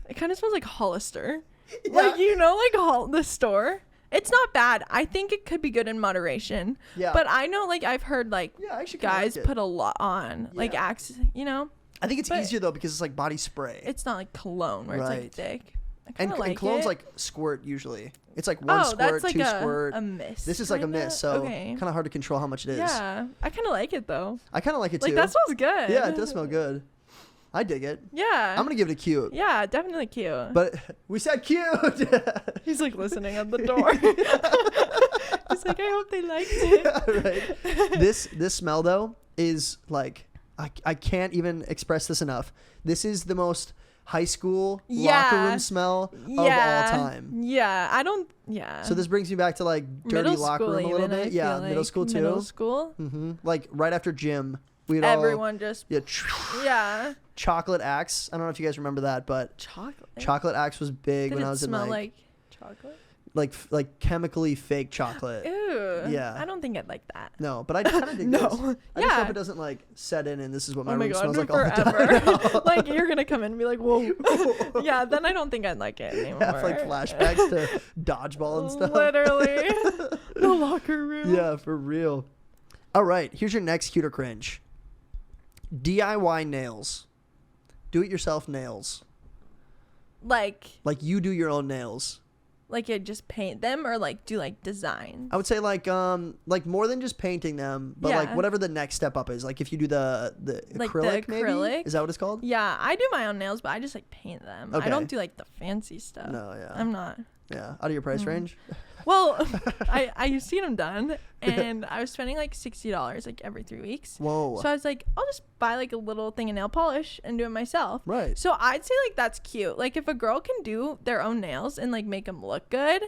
It kind of smells like Hollister. Yeah. Like, you know, like the store. It's not bad. I think it could be good in moderation. Yeah. But I know, like, I've heard, like, Yeah, I actually kinda guys like it. put a lot on. Like, Yeah. Axe, you know? I think it's but- easier though because it's like body spray. It's not like cologne where it's, Right. like, thick. I and kind of like cologne's it. like squirt usually. It's like one squirt, that's like two a squirt. mist. This is like a kinda? mist, so Okay. kind of hard to control how much it is. Yeah. I kind of like it, though. I kind of like it too. Like, that smells good. Yeah, it does smell good. I dig it. Yeah. I'm gonna give it a cute. Yeah, definitely cute. But we said cute. He's like listening at the door. He's like, I hope they liked it. Right. This smell though is like I can't even express this enough. This is the most high school locker room smell of all time. Yeah, I don't. Yeah. So this brings me back to like dirty middle locker school room a little even, I bit. Yeah, feel middle like. school too. Middle school. Like right after gym, we'd all Everyone just. Yeah. chocolate Axe. I don't know if you guys remember that, but Chocolate. chocolate Axe was big Did when it I was in smell like chocolate? like chemically fake chocolate. Ew. Yeah. I don't think I'd like that. No, but I kind of dig No. this. I just Yeah. hope it doesn't like set in and this is what my Oh my room god, smells like all the forever. time. Like you're gonna come in and be like, whoa. Yeah, then I don't think I'd like it anymore. Have like flashbacks to dodgeball and stuff. Literally. The locker room. Yeah, for real. All right, here's your next cute or cringe. DIY nails. Do it yourself nails. Like Like you do your own nails. you just paint them or like do like designs. I would say like more than just painting them, but like Yeah. whatever the next step up is. Like if you do the Like the acrylic, maybe? acrylic? Is that what it's called? Yeah, I do my own nails, but I just like paint them. Okay. I don't do like the fancy stuff. No, yeah. I'm not. Yeah, out of your price range. Well, I used to get them done, and I was spending like $60 like every 3 weeks. Whoa. So I was like, I'll just buy like a little thing of nail polish and do it myself. Right. So I'd say like that's cute. Like if a girl can do their own nails and like make them look good,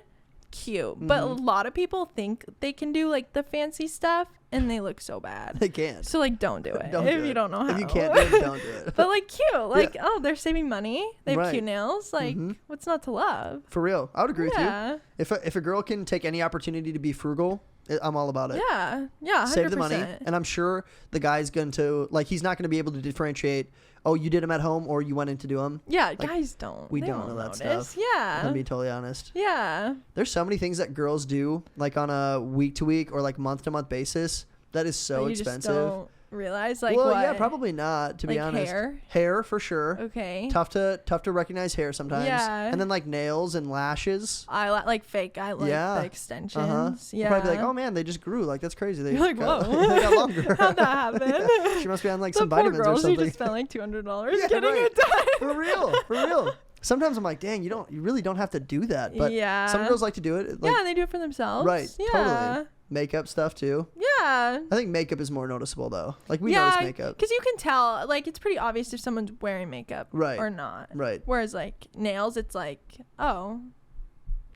cute. But a lot of people think they can do like the fancy stuff and they look so bad. They can't. So like don't do it Don't if do you it. don't know how. If you can't do it, don't do it. But like cute. Like oh, they're saving money. They have Right. cute nails. Like what's not to love? For real. I would agree with Yeah. you. If a girl can take any opportunity to be frugal I'm all about it. Yeah. Yeah. 100%. Save the money. And I'm sure the guy's going to, like, he's not going to be able to differentiate, oh, you did them at home or you went in to do them. Yeah. Like, guys don't. We They don't won't know that notice. stuff. Yeah. I'm going to be totally honest. Yeah. There's so many things that girls do, like on a week to week or like month to month basis, that is so But you expensive. just don't realize, like, well, what? yeah, probably not, to be Like honest. hair? For sure. Okay. Tough to recognize hair sometimes. Yeah. And then like nails and lashes. Like fake eyelash, Yeah. the extensions. Uh-huh. Yeah. You'll probably be like, oh man, they just grew. Like, that's crazy. They You're like, got, whoa. they got longer. How'd that happen? She must be on like The some poor vitamins or girls who something. just spent like $200 Yeah, getting right. it done. For real. Sometimes I'm like, dang, you really don't have to do that. But Yeah. some girls like to do it. Like, Yeah, they do it for themselves. right. Yeah. Totally. Makeup stuff too. Yeah. I think makeup is more noticeable though. Like, we Yeah, notice makeup. because you can tell, like, it's pretty obvious if someone's wearing makeup Right. or not. Right. Whereas, like, nails, it's like, oh,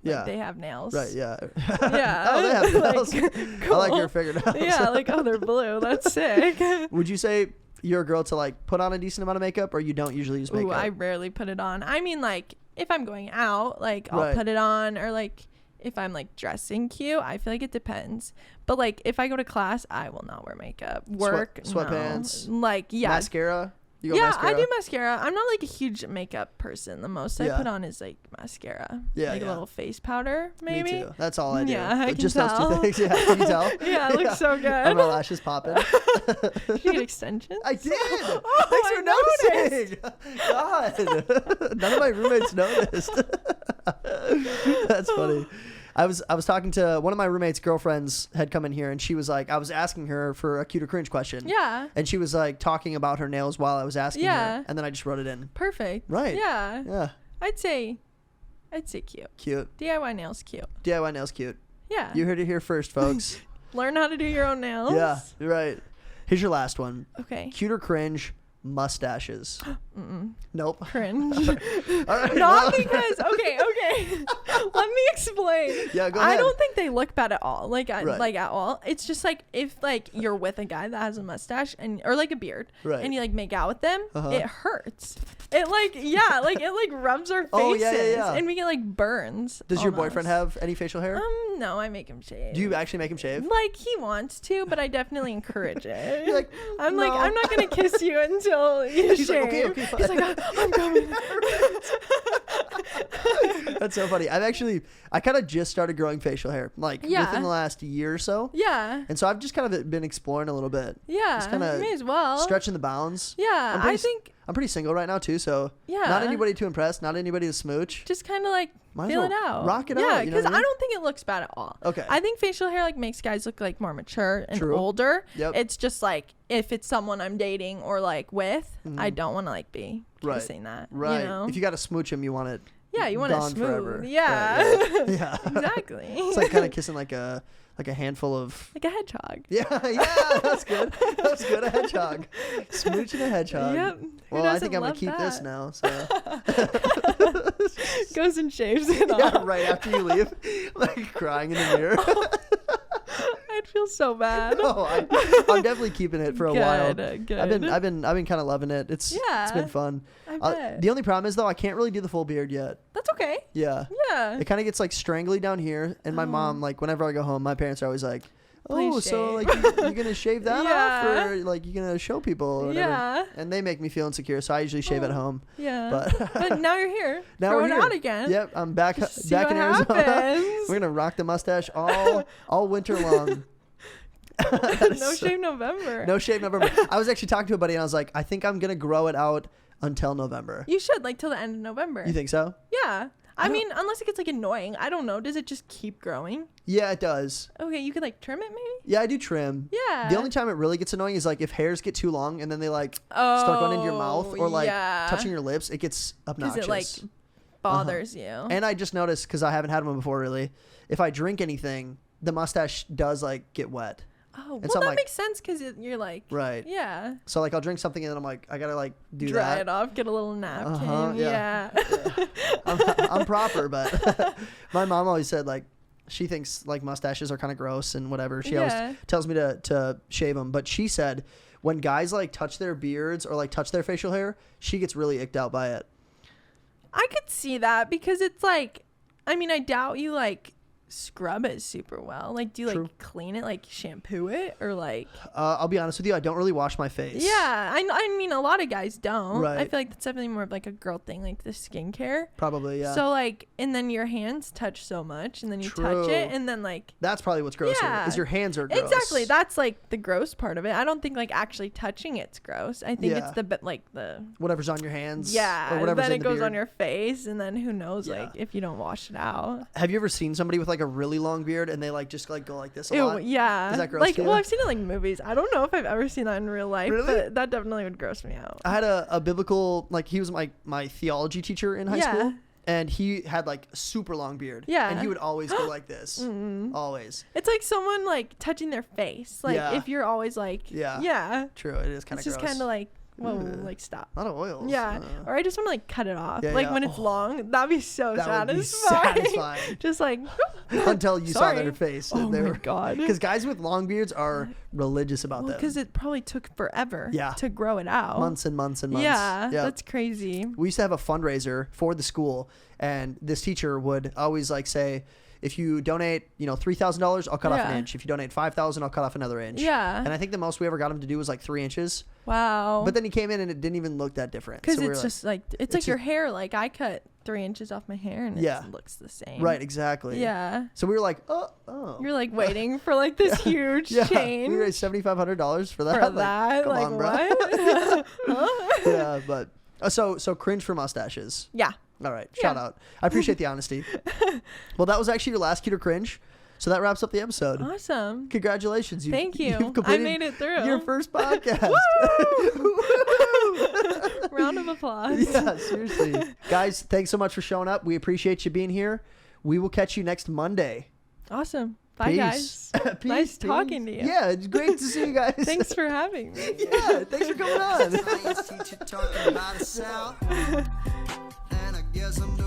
like, Yeah. they have nails. Right, yeah. Yeah. Oh, they have Like, nails. I like cool. your fingernails. Yeah, like, oh, they're blue. That's sick. Would you say you're a girl to like put on a decent amount of makeup, or you don't usually use makeup? Ooh, I rarely put it on. I mean, like, if I'm going out, like, I'll Right. put it on, or like, if I'm like dressing cute, I feel like it depends. But like, if I go to class, I will not wear makeup. Work, sweatpants, no. Like, yeah, Mascara? You go yeah, mascara? I do mascara. I'm not like a huge makeup person. The most I Yeah. put on is like mascara. Yeah, like yeah. a little face powder, maybe. Me too. That's all I do. Yeah, I can Just tell. those two things. Yeah, can you tell? Yeah, it looks so good. And my lashes popping. Did you get extensions? I did. Oh, Thanks I for noticing. God, none of my roommates noticed. That's funny. I was talking to one of my roommates' girlfriends had come in here, and she was like, I was asking her for a cute or cringe question. Yeah. And she was like talking about her nails while I was asking Yeah. her, and then I just wrote it in. Perfect. Right. Yeah. Yeah. I'd say cute. Cute. DIY nails cute. DIY nails cute. Yeah. You heard it here first, folks. Learn how to do your own nails. Yeah, you're right. Here's your last one. Okay. Cute or cringe mustaches. Nope. Cringe. All right, Not well- because okay. Let me explain. Yeah, go I ahead. don't think they look bad at all. Like Right. like at all. It's just like if like you're with a guy that has a mustache and or like a beard, Right. and you like make out with them, Uh-huh. it hurts. It like like it like rubs our faces, Oh, yeah. and we get like burns. Does your boyfriend almost. have any facial hair? No, I make him shave. Do you actually make him shave? Like he wants to, but I definitely encourage it. You're like, I'm like, "No." I'm not gonna kiss you until you He's shave. like, okay, fine. He's like, I'm coming. That's so funny. I kind of just started growing facial hair, like Yeah. within the last year or so. Yeah. And so I've just kind of been exploring a little bit. Yeah. Just kinda may as well. Stretching the bounds. Yeah. I think I'm pretty single right now too, so Yeah. not anybody to impress, not anybody to smooch. just kind of like Might as feel well it out. rock it yeah, out, you know because what I mean? don't think it looks bad at all. Okay. I think facial hair like makes guys look like more mature and True. older. Yep. It's just like if it's someone I'm dating or like with, I don't want to like be Right. kissing that. Right. You know? If you got to smooch him, you want it. Yeah, you want it gone smooth. forever. Yeah. Right, yeah. Exactly. It's like kind of kissing like a handful of. like a hedgehog. Yeah, that's good. That's good. A hedgehog. Smooching a hedgehog. Yep. Who Well, I doesn't think I'm gonna love keep this that? now. So. Goes and shaves it Yeah, off. right after you leave, like crying in the mirror. I'd feel so bad. No, I'm definitely keeping it for a while. Good. I've been kind of loving it. It's been Yeah. fun. I bet. The only problem is though I can't really do the full beard yet. That's okay. Yeah. Yeah. It kind of gets like strangly down here, and my mom, like whenever I go home, my parents are always like, "Oh, Please so shave." like you gonna shave that off, Yeah. or like you gonna show people?" Or whatever. Yeah. And they make me feel insecure, so I usually shave at Oh. home. Yeah. But But now you're here. now Throw we're it here. out again. Yep, I'm back Just see back what in Arizona. happens. We're gonna rock the mustache all winter long. No shave November. No shave November. I was actually talking to a buddy, and I was like, I think I'm gonna grow it out until November. You should like till the end of November. You think so? Yeah. I mean, unless it gets like annoying. I don't know. Does it just keep growing? Yeah, it does. Okay, you could like trim it maybe? Yeah, I do trim. Yeah. The only time it really gets annoying is like if hairs get too long and then they like start going into your mouth or like yeah. touching your lips. It gets obnoxious. Because it like bothers you. And I just noticed, because I haven't had one before really, if I drink anything, the mustache does like get wet. Oh, And well, so I'm that like- makes sense because you're like, Right. yeah. So like I'll drink something and then I'm like, I gotta like do Dry that. it off, get a little napkin. yeah. Yeah. I'm proper, but my mom always said like she thinks like mustaches are kind of gross and whatever. She Yeah. always tells me to shave them, but she said when guys like touch their beards or like touch their facial hair, she gets really icked out by it. I could see that because it's like, I mean, I doubt you like scrub it super well? Like, do you True. like clean it, like shampoo it, or like? I'll be honest with you, I don't really wash my face. Yeah, I mean, a lot of guys don't. Right. I feel like that's definitely more of like a girl thing, like the skincare. Probably, yeah. So like, and then your hands touch so much, and then you touch it, and then like. That's probably what's grosser. Yeah. Is your hands are gross. Exactly. That's like the gross part of it. I don't think like actually touching it's gross. I think Yeah. it's the bit like the. Whatever's on your hands. Yeah. Or whatever's then in it the goes beard. on your face, and then who knows Yeah. like if you don't wash it out. Have you ever seen somebody with like a really long beard and they like just like go like this a Ew, lot? yeah. Is that gross like, to you? well, I've seen it like in movies. I don't know if I've ever seen that in real life, Really? but that definitely would gross me out. I had a biblical, like he was my theology teacher in high Yeah. school, and he had like a super long beard. Yeah. And he would always go like this. Always. It's like someone like touching their face. Like Yeah. if you're always like, Yeah. yeah. True. It is kind of It's gross. just kind of like, whoa, Ugh. like stop. A lot of oils. Yeah. Or I just want to like cut it off. Yeah, like yeah. when it's Oh. long, that'd be so That would be satisfying. satisfying. Just like, Until you saw Sorry. their face. oh my god. Because guys with long beards are religious about Well, them. because it probably took forever Yeah. to grow it out. Months and months and months. Yeah, Yep. that's crazy. We used to have a fundraiser for the school, and this teacher would always like say, if you donate, $3,000, I'll cut off an Yeah. inch. If you donate 5,000, I'll cut off another inch. Yeah. And I think the most we ever got him to do was like 3 inches. Wow. But then he came in and it didn't even look that different. because So we were it's like, just like it's it's like your just- hair. Like I cut 3 inches off my hair and Yeah. it looks the same. right, exactly. Yeah. So we were like, oh. You're like waiting for like this huge yeah. change We raised $7,500 for that. for that. Come Like on, bro. what? Huh? Yeah, but so cringe for mustaches. Yeah. All right, Yeah. shout out. I appreciate the honesty. Well, that was actually your last cute or cringe. So that wraps up the episode. Awesome. Congratulations. Thank you. You've I completed made it through. your first podcast. Round of applause. Yeah, seriously. Guys, thanks so much for showing up. We appreciate you being here. We will catch you next Monday. Awesome. Bye, Peace. guys. Peace, Nice peace. talking to you. Yeah, it's great to see you guys. Thanks for having me. Yeah, thanks for coming on. Science teacher talking about the South. And I guess I'm doing